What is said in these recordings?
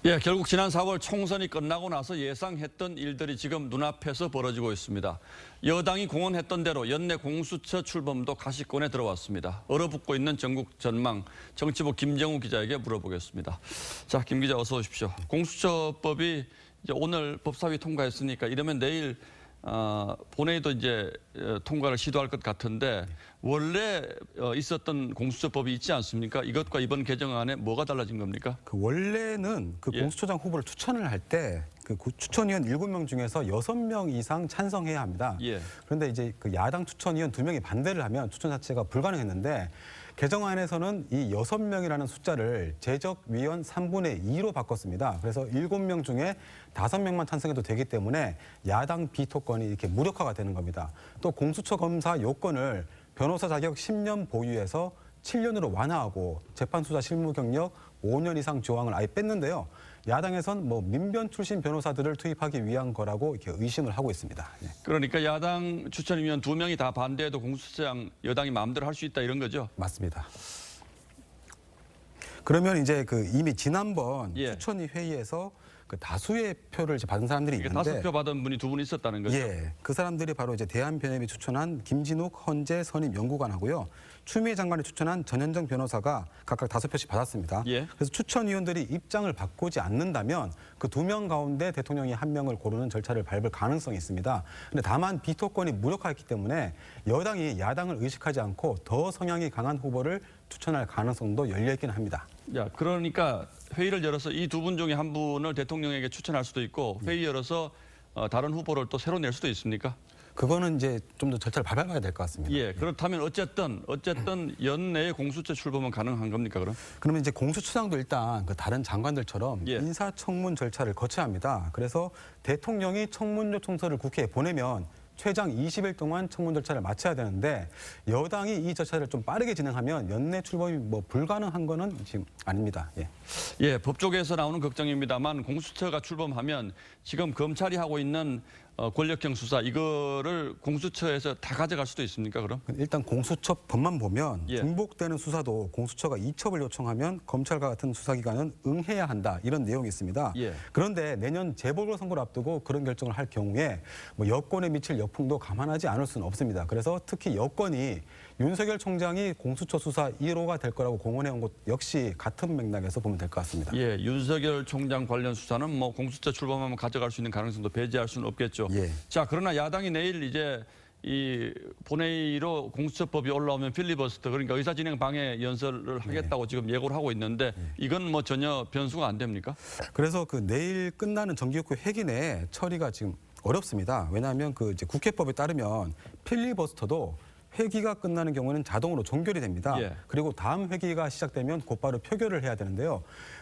예, 결국 지난 4월 총선이 끝나고 나서 예상했던 일들이 지금 눈앞에서 벌어지고 있습니다. 여당이 공언했던 대로 연내 공수처 출범도 가시권에 들어왔습니다. 얼어붙고 있는 전국 전망, 정치부 김정우 기자에게 물어보겠습니다. 자, 김 기자 어서 오십시오. 공수처법이 이제 오늘 법사위 통과했으니까 이러면 내일 본회의도 이제 통과를 시도할 것 같은데 원래 있었던 공수처법이 있지 않습니까? 이것과 이번 개정안에 뭐가 달라진 겁니까? 원래는 공수처장 후보를 추천을 할 때 추천위원 7명 중에서 6명 이상 찬성해야 합니다. 그런데 이제 야당 추천위원 2명이 반대를 하면 추천 자체가 불가능했는데 개정안에서는 이 6명이라는 숫자를 제적위원 3분의 2로 바꿨습니다. 그래서 7명 중에 5명만 찬성해도 되기 때문에 야당 비토권이 이렇게 무력화가 되는 겁니다. 또 공수처 검사 요건을 변호사 자격 10년 보유에서 7년으로 완화하고 재판 수사 실무 경력 5년 이상 조항을 아예 뺐는데요. 야당에선 민변 출신 변호사들을 투입하기 위한 거라고 이렇게 의심을 하고 있습니다. 그러니까 야당 추천위원 2명이 다 반대해도 공수처장 여당이 마음대로 할 수 있다 이런 거죠? 맞습니다. 그러면 이제 이미 지난번 추천위 회의에서 다수의 표를 받은 사람들이 있는데 다수 표 받은 분이 2분 있었다는 거죠? 예, 그 사람들이 바로 이제 대한변협이 추천한 김진욱 헌재 선임 연구관하고요. 추미애 장관이 추천한 전현정 변호사가 각각 5표씩 받았습니다. 그래서 추천위원들이 입장을 바꾸지 않는다면 그 2명 가운데 대통령이 1명을 고르는 절차를 밟을 가능성이 있습니다. 그런데 다만 비토권이 무력화했기 때문에 여당이 야당을 의식하지 않고 더 성향이 강한 후보를 추천할 가능성도 열려있긴 합니다. 야, 그러니까 회의를 열어서 이 2분 중에 한 분을 대통령에게 추천할 수도 있고 회의 열어서 다른 후보를 또 새로 낼 수도 있습니까? 그거는 이제 좀 더 절차를 밟아야 될 것 같습니다. 예, 그렇다면 어쨌든 연내에 공수처 출범은 가능한 겁니까, 그럼? 그러면 이제 공수처장도 일단 다른 장관들처럼 인사청문 절차를 거쳐야 합니다. 그래서 대통령이 청문 요청서를 국회에 보내면 최장 20일 동안 청문 절차를 마쳐야 되는데 여당이 이 절차를 좀 빠르게 진행하면 연내 출범이 불가능한 거는 지금 아닙니다. 예, 법조계에서 나오는 걱정입니다만 공수처가 출범하면 지금 검찰이 하고 있는 권력형 수사 이거를 공수처에서 다 가져갈 수도 있습니까, 그럼? 일단 공수처법만 보면 중복되는 수사도 공수처가 이첩을 요청하면 검찰과 같은 수사기관은 응해야 한다 이런 내용이 있습니다. 그런데 내년 재보궐선거를 앞두고 그런 결정을 할 경우에 여권에 미칠 여풍도 감안하지 않을 수는 없습니다. 그래서 특히 여권이 윤석열 총장이 공수처 수사 1호가 될 거라고 공언해온 것 역시 같은 맥락에서 보면 될 것 같습니다. 예, 윤석열 총장 관련 수사는 공수처 출범하면 가져갈 수 있는 가능성도 배제할 수는 없겠죠. 자, 그러나 야당이 내일 이제 이 본회의로 공수처법이 올라오면 필리버스터 그러니까 의사진행 방해 연설을 하겠다고 지금 예고를 하고 있는데 이건 전혀 변수가 안 됩니까? 그래서 내일 끝나는 정기국회 회기 내에 처리가 지금 어렵습니다. 왜냐하면 이제 국회법에 따르면 필리버스터도 회기가 끝나는 경우는 자동으로 종결이 됩니다. 그리고 다음 회기가 시작되면 곧바로 표결을 해야 되는데요.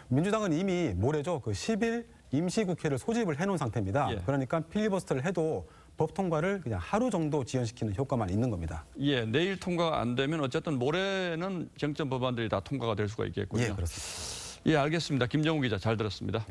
민주당은 이미 모레죠. 10일 임시국회를 소집을 해놓은 상태입니다. 그러니까 필리버스터를 해도 법 통과를 그냥 하루 정도 지연시키는 효과만 있는 겁니다. 예, 내일 통과가 안 되면 어쨌든 모레는 쟁점 법안들이 다 통과가 될 수가 있겠군요. 예, 그렇습니다. 예, 알겠습니다. 김정우 기자 잘 들었습니다.